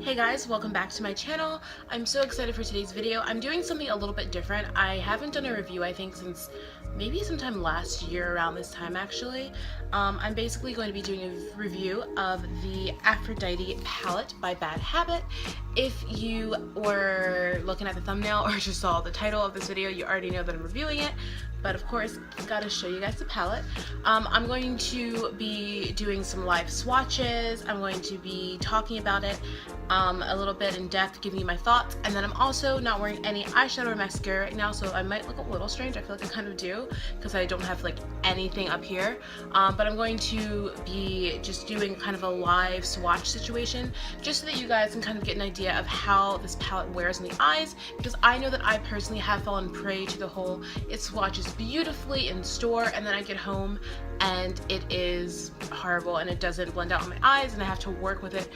Hey guys, welcome back to my channel. I'm so excited for today's video. I'm doing something a little bit different. I haven't done a review, I think, since maybe sometime last year around this time actually. I'm basically going to be doing a review of the Aphrodite palette by Bad Habit. If you were looking at the thumbnail or just saw the title of this video, you already know that I'm reviewing it. But of course, gotta show you guys the palette. I'm going to be doing some live swatches. I'm going to be talking about it a little bit in depth, giving you my thoughts. And then I'm also not wearing any eyeshadow or mascara right now, so I might look a little strange. I feel like I kind of do because I don't have like anything up here. But I'm going to be just doing kind of a live swatch situation just so that you guys can kind of get an idea of how this palette wears in the eyes, because I know that I personally have fallen prey to the whole it swatches beautifully in store and then I get home and it is horrible and it doesn't blend out on my eyes and I have to work with it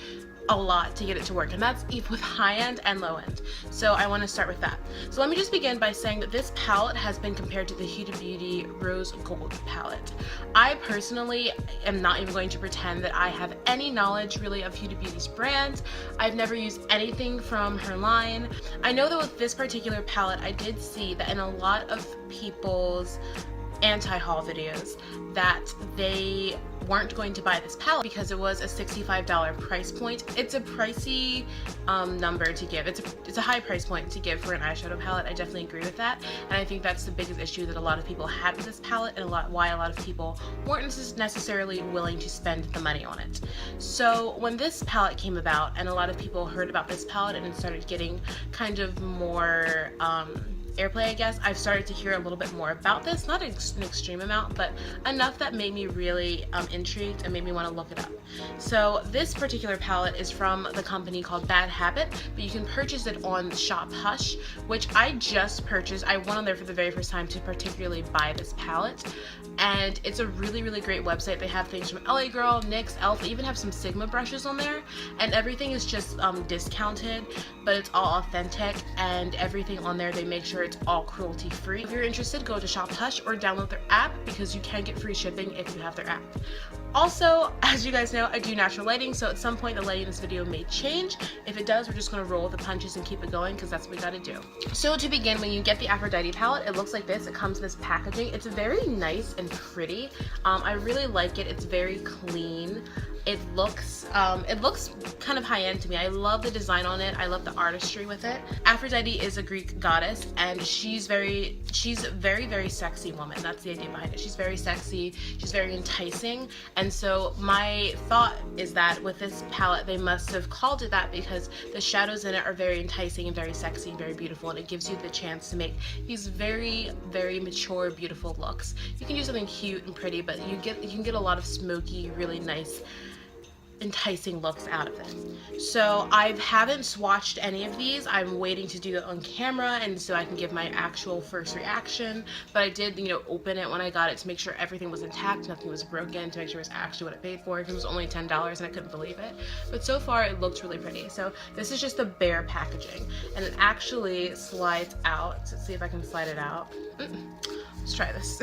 a lot to get it to work, and that's even with high-end and low-end. So I want to start with that. So let me just begin by saying that this palette has been compared to the Huda Beauty Rose Gold palette. I personally am not even going to pretend that I have any knowledge really of Huda Beauty's brand. I've never used anything from her line. I know that with this particular palette, I did see that in a lot of people's anti-haul videos that they weren't going to buy this palette because it was a $65 price point. It's a pricey number to give. It's a high price point to give for an eyeshadow palette. I definitely agree with that, and I think that's the biggest issue that a lot of people had with this palette and why a lot of people weren't necessarily willing to spend the money on it. So when this palette came about and a lot of people heard about this palette and it started getting kind of more airplay, I guess, I've started to hear a little bit more about this, not an extreme amount, but enough that made me really intrigued and made me want to look it up. So this particular palette is from the company called Bad Habit, but you can purchase it on Shop Hush, which I just purchased. I went on there for the very first time to particularly buy this palette, and it's a really, really great website. They have things from LA Girl, NYX, ELF, they even have some Sigma brushes on there, and everything is just discounted, but it's all authentic, and everything on there, they make sure it's all cruelty free. If you're interested, go to Shop Hush or download their app because you can get free shipping if you have their app. Also, as you guys know, I do natural lighting, so at some point the lighting in this video may change. If it does, we're just going to roll with the punches and keep it going because that's what we got to do. So to begin, when you get the Aphrodite palette, it looks like this. It comes in this packaging. It's very nice and pretty. I really like it. It's very clean. It looks kind of high-end to me. I love the design on it. I love the artistry with it. Aphrodite is a Greek goddess, and she's a very, very sexy woman. That's the idea behind it. She's very sexy. She's very enticing. And so my thought is that with this palette, they must have called it that because the shadows in it are very enticing and very sexy and very beautiful, and it gives you the chance to make these very, very mature, beautiful looks. You can do something cute and pretty, but you can get a lot of smoky, really nice, enticing looks out of it. So I haven't swatched any of these. I'm waiting to do it on camera and so I can give my actual first reaction, but I did, you know, open it when I got it to make sure everything was intact, nothing was broken, to make sure it was actually what I paid for. It was only $10 and I couldn't believe it, but so far it looked really pretty. So this is just the bare packaging, and it actually slides out. Let's see if I can slide it out. Let's try this.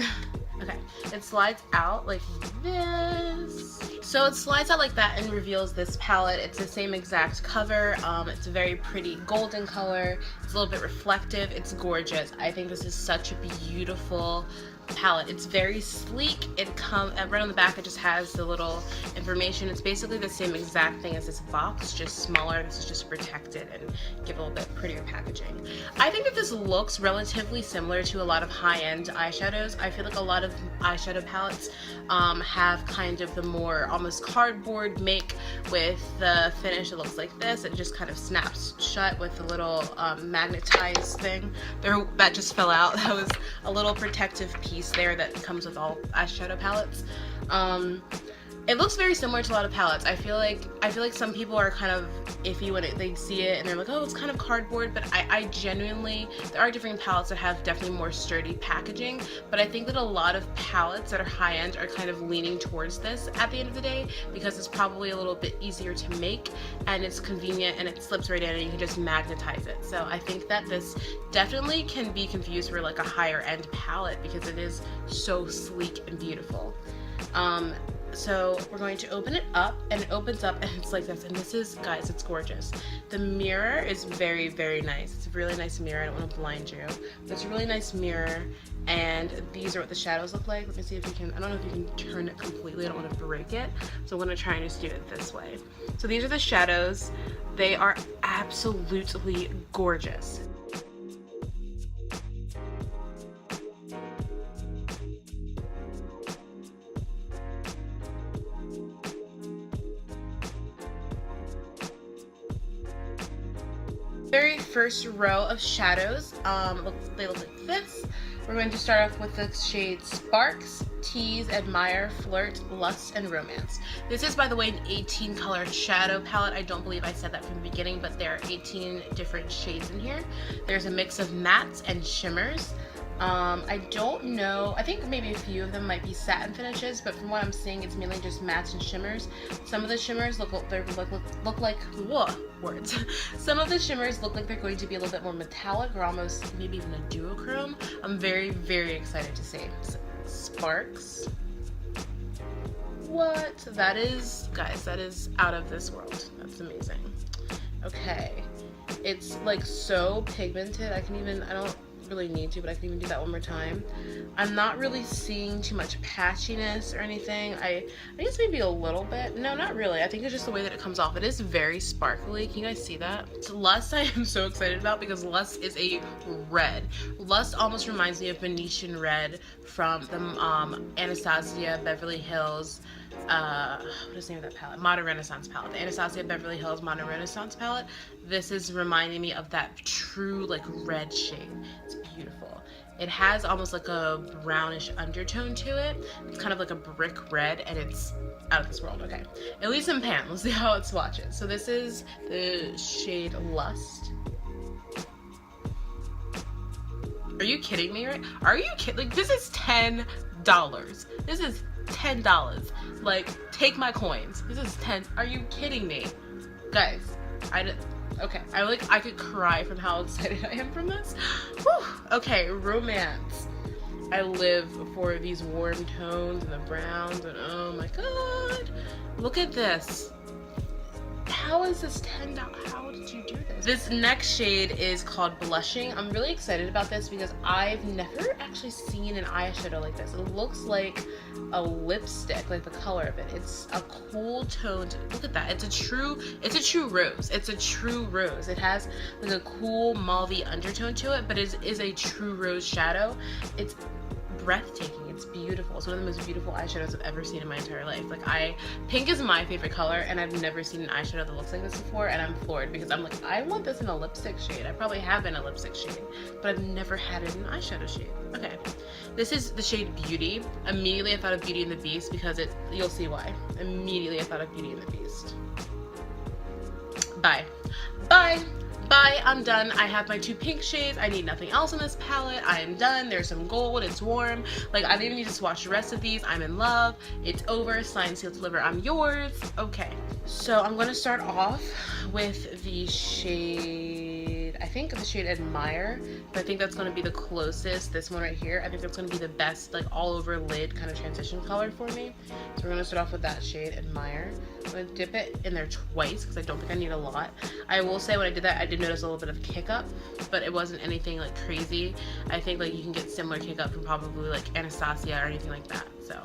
Okay, it slides out like this. So it slides out like that and reveals this palette. It's the same exact cover. It's a very pretty golden color. It's a little bit reflective. It's gorgeous. I think this is such a beautiful palette. It's very sleek. It comes right on the back. It just has the little information. It's basically the same exact thing as this box, just smaller. This is just protected and give a little bit prettier packaging. I think that this looks relatively similar to a lot of high-end eyeshadows. I feel like a lot of eyeshadow palettes have kind of the more almost cardboard make with the finish that looks like this. It just kind of snaps shut with a little magnetized thing there that just fell out. That was a little protective piece there that comes with all eyeshadow palettes. It looks very similar to a lot of palettes. I feel like some people are kind of iffy when they see it and they're like, oh, it's kind of cardboard, but I genuinely, there are different palettes that have definitely more sturdy packaging, but I think that a lot of palettes that are high-end are kind of leaning towards this at the end of the day because it's probably a little bit easier to make and it's convenient and it slips right in and you can just magnetize it. So I think that this definitely can be confused for like a higher end palette because it is so sleek and beautiful. So we're going to open it up, and it opens up and it's like this, and this is, guys, it's gorgeous. The mirror is very, very nice. It's a really nice mirror. I don't want to blind you, but it's a really nice mirror, and these are what the shadows look like. Let me see if you can, I don't know if you can turn it completely. I don't want to break it, so I'm going to try and just do it this way. So these are the shadows. They are absolutely gorgeous. Very first row of shadows, they look like this. We're going to start off with the shade Sparks, Tease, Admire, Flirt, Lust, and Romance. This is, by the way, an 18 color shadow palette. I don't believe I said that from the beginning, but there are 18 different shades in here. There's a mix of mattes and shimmers. I don't know, I think maybe a few of them might be satin finishes, but from what I'm seeing, it's mainly just mattes and shimmers. Some of the shimmers look like words. Some of the shimmers look like they're going to be a little bit more metallic, or almost maybe even a duochrome. I'm very, very excited to see. Sparks. What? That is, guys, that is out of this world. That's amazing. Okay. It's like so pigmented. I don't really need to, but I can even do that one more time. I'm not really seeing too much patchiness or anything. I guess maybe a little bit. No, not really. I think it's just the way that it comes off. It is very sparkly. Can you guys see that? So Lust I am so excited about because Lust is a red. Lust almost reminds me of Venetian red from the Anastasia Beverly Hills what is the name of that palette? Modern Renaissance palette. The Anastasia Beverly Hills Modern Renaissance palette. This is reminding me of that true like red shade. It's beautiful. It has almost like a brownish undertone to it. It's kind of like a brick red, and it's out of this world. Okay, at least in pan. Let's see how it swatches. So this is the shade Lust. Are you kidding me? Right? Are you kidding? Like, this is $10. This is $10. Like, take my coins. This is 10. Are you kidding me? Guys, okay. I could cry from how excited I am from this. Whew. Okay, Romance. I live for these warm tones and the browns, and oh my god. Look at this. How is this $10? How did you do this? This next shade is called Blushing. I'm really excited about this because I've never actually seen an eyeshadow like this. It looks like a lipstick, like the color of it. It's a cool toned, look at that. It's a true rose. It's a true rose. It has like a cool mauvey undertone to it, but it is a true rose shadow. It's breathtaking. It's beautiful. It's one of the most beautiful eyeshadows I've ever seen in my entire life. Like, pink is my favorite color, and I've never seen an eyeshadow that looks like this before, and I'm floored because I'm like, I want this in a lipstick shade. I probably have in a lipstick shade, but I've never had it in an eyeshadow shade. Okay, this is the shade Beauty. Immediately I thought of Beauty and the Beast because you'll see why. Immediately I thought of Beauty and the Beast. Bye. Bye. Bye, I'm done. I have my 2 pink shades. I need nothing else in this palette. I am done. There's some gold. It's warm. Like, I don't even need to swatch the rest of these. I'm in love. It's over. Sign, seal, deliver. I'm yours. Okay. So I'm going to start off with the shade, I think the shade Admire. But I think that's going to be the closest. This one right here. I think that's going to be the best, like, all over lid kind of transition color for me. So we're going to start off with that shade Admire. I'm going to dip it in there twice because I don't think I need a lot. I will say when I did that, I did notice a little bit of kick up, but it wasn't anything like crazy. I think like you can get similar kick up from probably like Anastasia or anything like that. So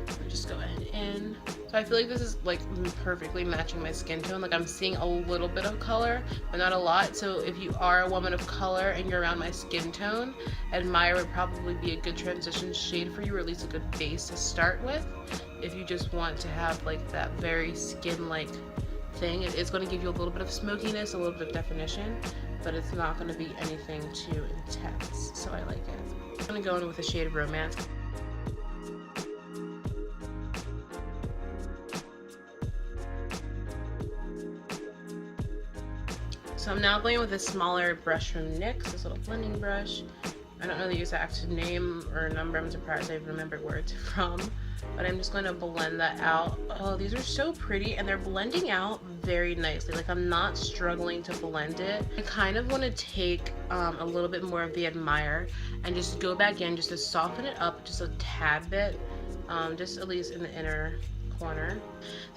let me just go ahead in. So I feel like this is like perfectly matching my skin tone. Like, I'm seeing a little bit of color, but not a lot. So if you are a woman of color and you're around my skin tone, Admire would probably be a good transition shade for you, or at least a good base to start with. If you just want to have like that very skin-like thing, it's going to give you a little bit of smokiness, a little bit of definition, but it's not going to be anything too intense. So I like it. I'm going to go in with the shade Romance. So I'm now going with a smaller brush from NYX, this little blending brush. I don't know the exact name or number. I'm surprised I remembered where it's from, but I'm just going to blend that out. Oh, these are so pretty, and they're blending out very nicely. Like, I'm not struggling to blend it. I kind of want to take a little bit more of the Admire and just go back in just to soften it up just a tad bit. just at least in the inner corner.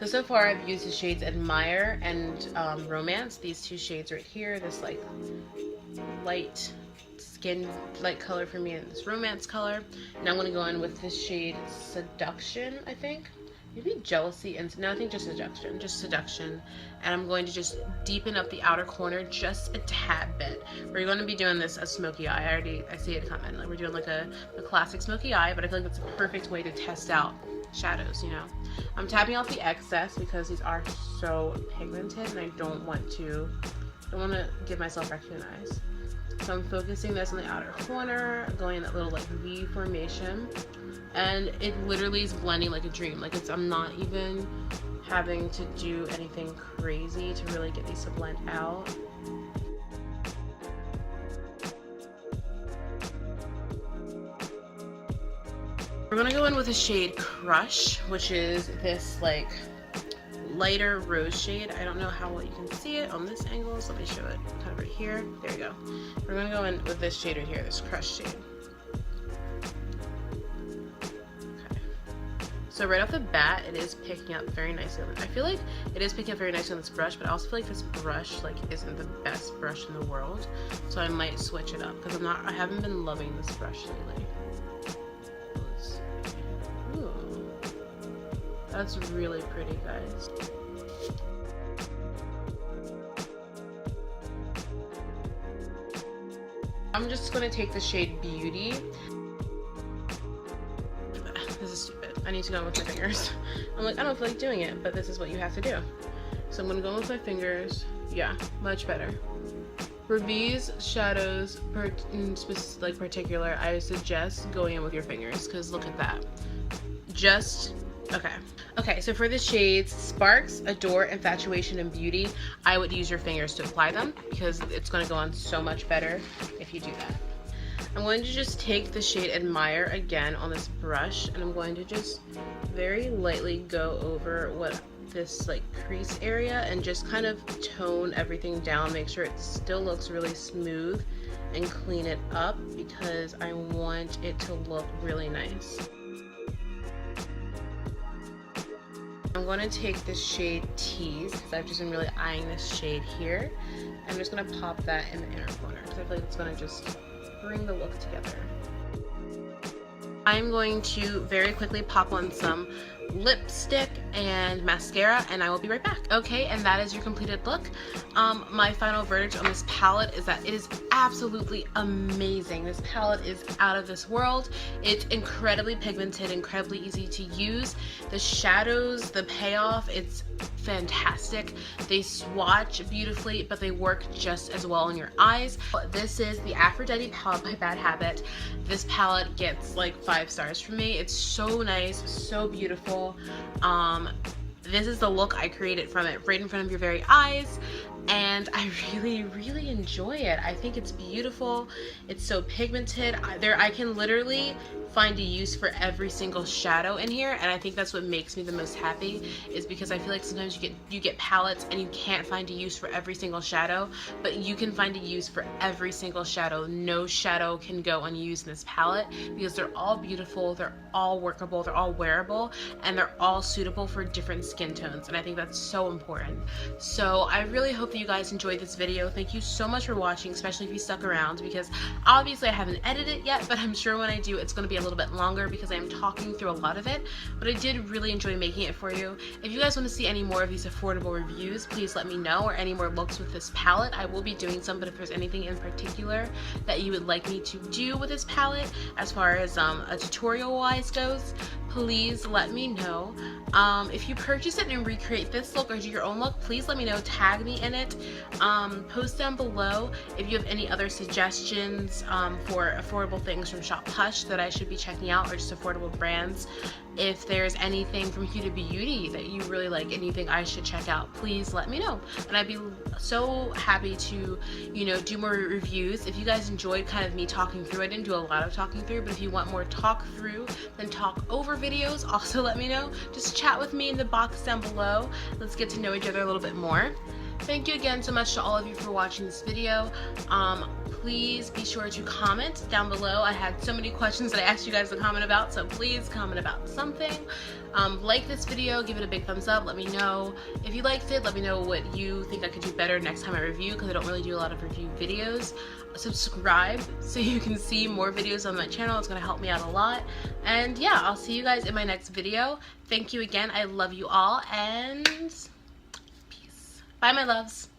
So far I've used the shades Admire and Romance, these two shades right here, this like light skin light color for me and this Romance color. And I'm going to go in with this shade Seduction, I think. Maybe Jealousy, and no, I think just Seduction. And I'm going to just deepen up the outer corner just a tad bit. We're going to be doing this as smoky eye. I see it coming. Like we're doing like a classic smoky eye, but I feel like that's a perfect way to test out shadows, you know. I'm tapping off the excess because these are so pigmented and I don't want to give myself recognized. So I'm focusing this on the outer corner, going in that little like V formation, and it literally is blending like a dream. Like I'm not even having to do anything crazy to really get these to blend out. We're gonna go in with the shade Crush, which is this like lighter rose shade. I don't know how well you can see it on this angle, so let me show it kind of right here. There we go. We're gonna go in with this shade right here, this Crush shade. Okay. So right off the bat, it is picking up very nicely. I feel like it is picking up very nicely on this brush, but I also feel like this brush like isn't the best brush in the world, so I might switch it up because I haven't been loving this brush lately. That's really pretty, guys. I'm just going to take the shade Beauty. This is stupid. I need to go in with my fingers. I'm like, I don't feel like doing it, but this is what you have to do. So I'm going to go in with my fingers. Yeah, much better. For these shadows, in particular, I suggest going in with your fingers because look at that. Okay, so for the shades Sparks, Adore, Infatuation, and Beauty, I would use your fingers to apply them because it's going to go on so much better if you do that. I'm going to just take the shade Admire again on this brush, and I'm going to just very lightly go over this like crease area and just kind of tone everything down, make sure it still looks really smooth, and clean it up because I want it to look really nice. I'm going to take this shade Tease because I've just been really eyeing this shade here. I'm just going to pop that in the inner corner because I feel like it's going to just bring the look together. I'm going to very quickly pop on some lipstick and mascara, and I will be right back. Okay, and that is your completed look. My final verdict on this palette is that it is absolutely amazing. This palette is out of this world. It's incredibly pigmented, incredibly easy to use. The shadows, the payoff, it's fantastic. They swatch beautifully, but they work just as well on your eyes. This is the Aphrodite palette by Bad Habit. This palette gets like 5 stars from me. It's so nice, so beautiful. This is the look I created from it, right in front of your very eyes, and I really enjoy it. I think it's beautiful. It's so pigmented. I can literally find a use for every single shadow in here, and I think that's what makes me the most happy, is because I feel like sometimes you get palettes and you can't find a use for every single shadow, but you can find a use for every single shadow. No shadow can go unused in this palette because they're all beautiful, they're all workable, they're all wearable, and they're all suitable for different skin tones, and I think that's so important. So I really hope that you guys enjoyed this video. Thank you so much for watching, especially if you stuck around, because obviously I haven't edited it yet, but I'm sure when I do, it's going to be a little bit longer because I am talking through a lot of it, but I did really enjoy making it for you. If you guys want to see any more of these affordable reviews, please let me know, or any more looks with this palette. I will be doing some, but if there's anything in particular that you would like me to do with this palette as far as a tutorial wise goes, please let me know. If you purchase it and recreate this look or do your own look, please let me know, tag me in it. Post down below if you have any other suggestions for affordable things from Shop Hush that I should be checking out, or just affordable brands. If there's anything from Huda Beauty that you really like and you think I should check out, please let me know, and I'd be so happy to, you know, do more reviews. If you guys enjoyed kind of me talking through, I didn't do a lot of talking through, but if you want more talk through than talk over videos, also let me know. Just chat with me in the box down below. Let's get to know each other a little bit more. But thank you again so much to all of you for watching this video. Please be sure to comment down below. I had so many questions that I asked you guys to comment about, so please comment about something. Like this video, give it a big thumbs up, let me know if you liked it, let me know what you think I could do better next time I review, because I don't really do a lot of review videos. Subscribe so you can see more videos on my channel, it's going to help me out a lot. And yeah, I'll see you guys in my next video. Thank you again, I love you all, and peace. Bye my loves.